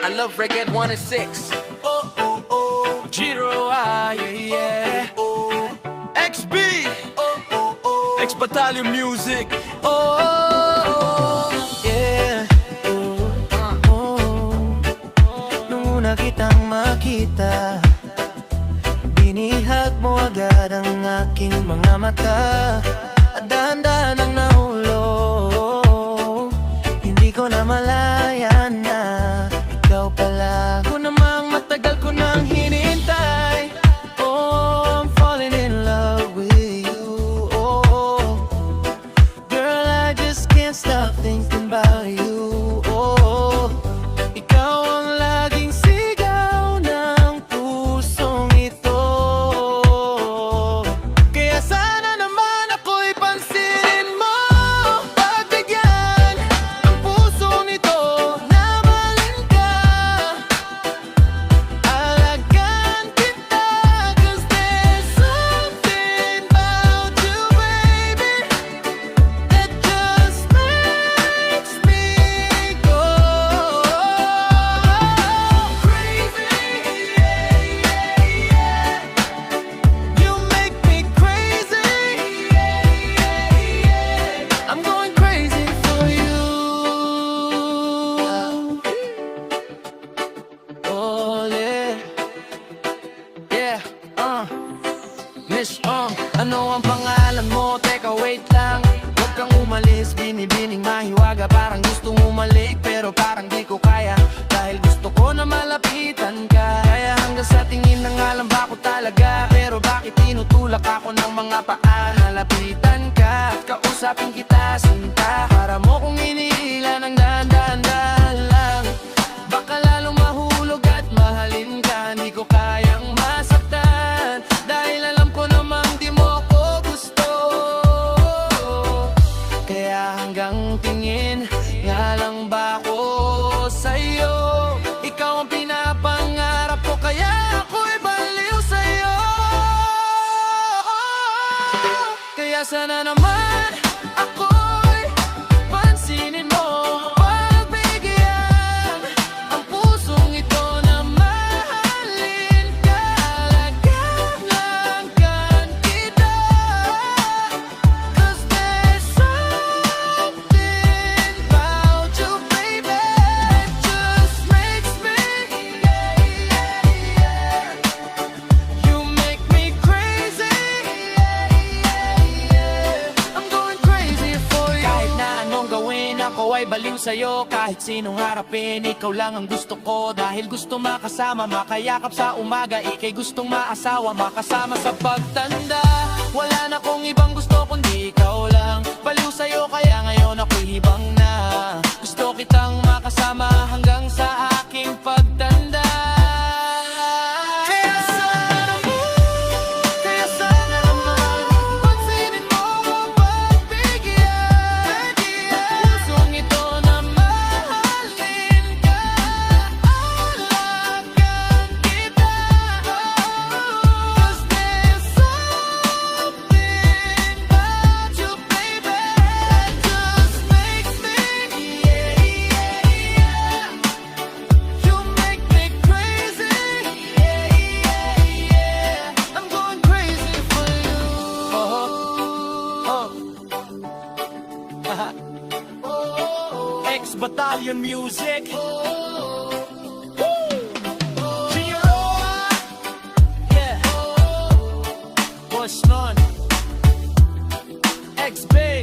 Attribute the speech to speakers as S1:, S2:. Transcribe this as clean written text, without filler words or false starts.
S1: I love reggae at 1 and 6.
S2: Oh, oh, oh, Giro, yeah, yeah. XB, X Battalion Music. Oh, yeah.
S3: Nung una kitang makita, binihag mo agad ang aking mga mata. At dahan-dahan ang nahulog, hindi ko na malayan na ikaw pala. Kung namang matagal ko nang hinintay, oh, I'm falling in love with you. Oh, girl, I just can't stop thinking about you. Oh, ikaw ang laging sigaw ng pusong ito. Kaya sana naman ako'y pansinin mo, pagbigyan ang puso nito na mahalin ka. Alagaan kita, 'cause there's something about you, baby, that just makes me go crazy. Yeah, yeah, yeah. You make me crazy. Yeah, yeah, yeah. I'm going crazy for you. Oh, yeah.
S2: Yeah, Miss, ano ang pangalan mo? Teka, wait lang. Huwag kang umalis, binibining mahiwaga. Parang gustong umalik, pero parang di ko kaya. Dahil gusto ko na malapitan ka. Kaya hanggang sa tingin na nga lang ba ko talaga. Pero bakit tinutulak ako ng mga paa? Nalapitan ka at kausapin kita, sinta. Para mo kong iniila ng dahan-dahan lang. Baka lalong mahulog at mahalin ka. Hindi ko kayang masaktan, dahil alam ko namang di mo ako gusto. Kaya hanggang tingin nga lang ba ako sa'yo? Ikaw ang pinapangarap ko, kaya ako'y baliw sa'yo. Kaya sana naman ako'y pansinin mo, pagbigyan ang pusong ito na mahalin ka. Alagaan kita, 'cause there's something about you, baby, that just makes me, yeah, yeah, yeah. You make me crazy. Yeah, yeah, yeah. I'm going crazy for you. Kahit na anong gawin, ako ay baliw sa'yo. Kahit sinong harapin, ikaw lang ang gusto ko. Dahil gusto makasama, makayakap sa umaga. Ika'y gustong maasawa, makasama sa pagtanda. Wala na kong ibang gusto kundi ikaw lang. Baliw sa'yo, kaya ngayon ako'y hibang na. Gusto kitang makasama hanggang sa aking pagtanda. Kaya sana naman pansinin mo, pagbigyan pusong ito na mahalin ka. Alagaan kita, 'cause there's something about you, baby, that just makes me, yeah, yeah, yeah. You make me crazy. Yeah, yeah, yeah. I'm going crazy for you. X Battalion Music. Giro, yeah. What's none? X Big.